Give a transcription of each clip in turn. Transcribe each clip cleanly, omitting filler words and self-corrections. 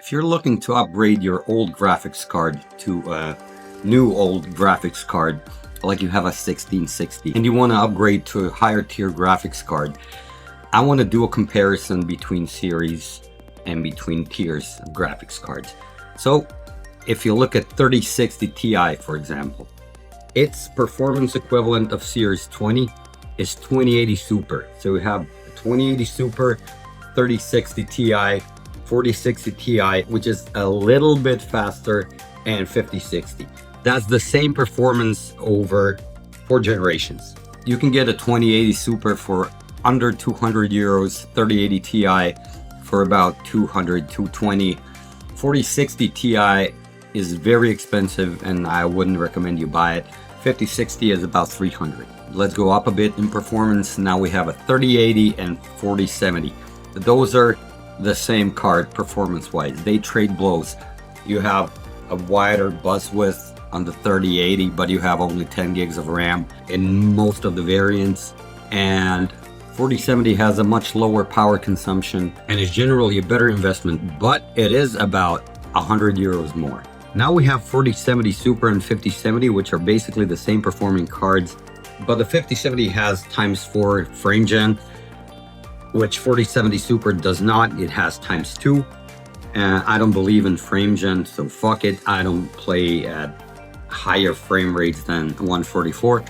If you're looking to upgrade your old graphics card to a new old graphics card, like you have a 1660, and you want to upgrade to a higher tier graphics card, I want to do a comparison between series and between tiers of graphics cards. So if you look at 3060 Ti, for example, its performance equivalent of Series 20 is 2080 Super. So we have 2080 Super, 3060 Ti, 4060 Ti, which is a little bit faster, and 5060. That's the same performance over 4 generations. You can get a 2080 Super for under 200 euros, 3080 Ti for about 200, 220. 4060 Ti is very expensive and I wouldn't recommend you buy it. 5060 is about 300. Let's go up a bit in performance. Now we have a 3080 and 4070. Those are the same card performance wise. They trade blows. You have a wider bus width on the 3080, but you have only 10 gigs of RAM in most of the variants, and 4070 has a much lower power consumption and is generally a better investment, but it is about 100 euros more. Now we have 4070 Super and 5070, which are basically the same performing cards, but the 5070 has ×4 frame gen, which 4070 Super does not. It has ×2. I don't believe in frame gen, so fuck it. I don't play at higher frame rates than 144.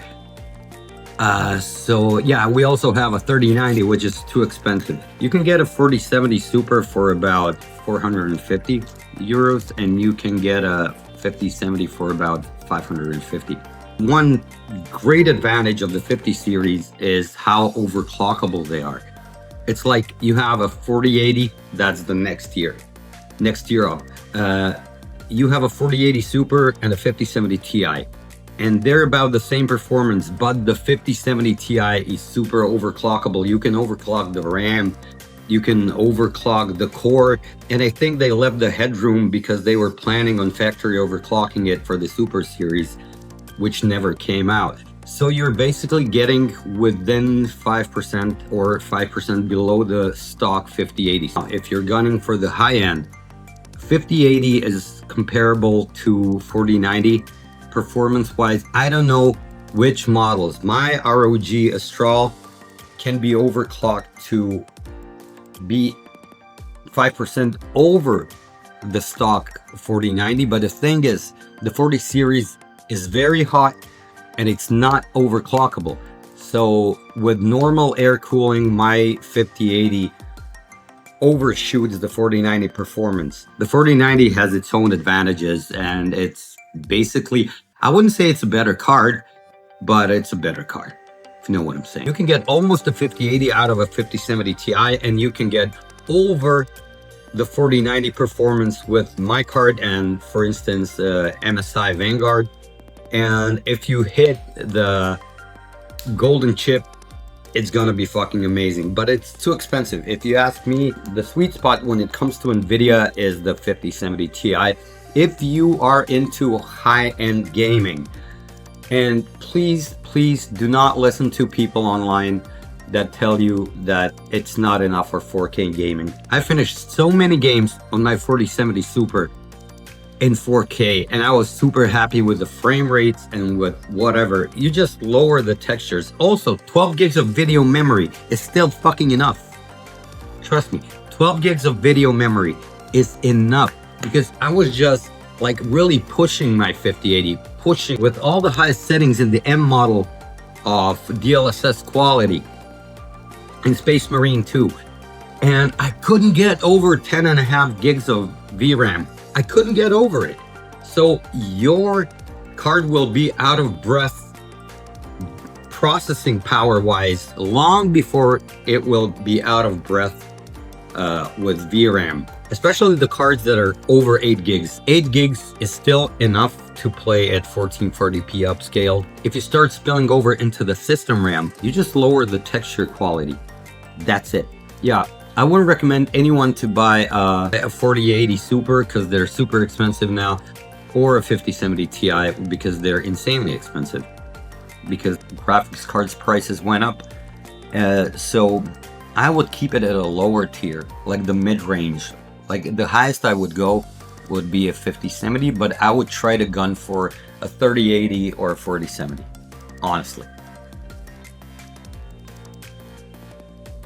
So yeah, we also have a 3090, which is too expensive. You can get a 4070 Super for about 450 euros, and you can get a 5070 for about 550. One great advantage of the 50 series is how overclockable they are. It's like you have a 4080, that's the next tier up. You have a 4080 Super and a 5070 Ti, and they're about the same performance, but the 5070 Ti is super overclockable. You can overclock the RAM, you can overclock the core, and I think they left the headroom because they were planning on factory overclocking it for the Super series, which never came out. So you're basically getting within 5% or 5% below the stock 5080. If you're gunning for the high end, 5080 is comparable to 4090 performance wise. I don't know which models. My ROG Astral can be overclocked to be 5% over the stock 4090, but the thing is, the 40 series is very hot and it's not overclockable. So with normal air cooling, my 5080 overshoots the 4090 performance. The 4090 has its own advantages, and it's basically, I wouldn't say it's a better card, but it's a better card, if you know what I'm saying. You can get almost a 5080 out of a 5070 Ti, and you can get over the 4090 performance with my card and, for instance, MSI Vanguard. And if you hit the golden chip, it's gonna be fucking amazing, but it's too expensive. If you ask me, the sweet spot when it comes to NVIDIA is the 5070 Ti. If you are into high-end gaming, and please do not listen to people online that tell you that it's not enough for 4K gaming. I finished so many games on my 4070 Super in 4K, and I was super happy with the frame rates and with whatever. You just lower the textures. Also, 12 gigs of video memory is still fucking enough. Trust me, 12 gigs of video memory is enough, because I was just like really pushing my 5080, pushing with all the highest settings in the M model of DLSS quality in Space Marine 2, and I couldn't get over 10.5 gigs of VRAM. I couldn't get over it. So your card will be out of breath processing power wise long before it will be out of breath with VRAM, especially the cards that are over 8 gigs. 8 gigs is still enough to play at 1440p upscaled. If you start spilling over into the system RAM, you just lower the texture quality. That's it. Yeah. I wouldn't recommend anyone to buy a 4080 Super because they're super expensive now, or a 5070 Ti because they're insanely expensive, because graphics cards prices went up. So I would keep it at a lower tier, like the mid-range Like the highest I would go would be a 5070, but I would try to gun for a 3080 or a 4070, honestly.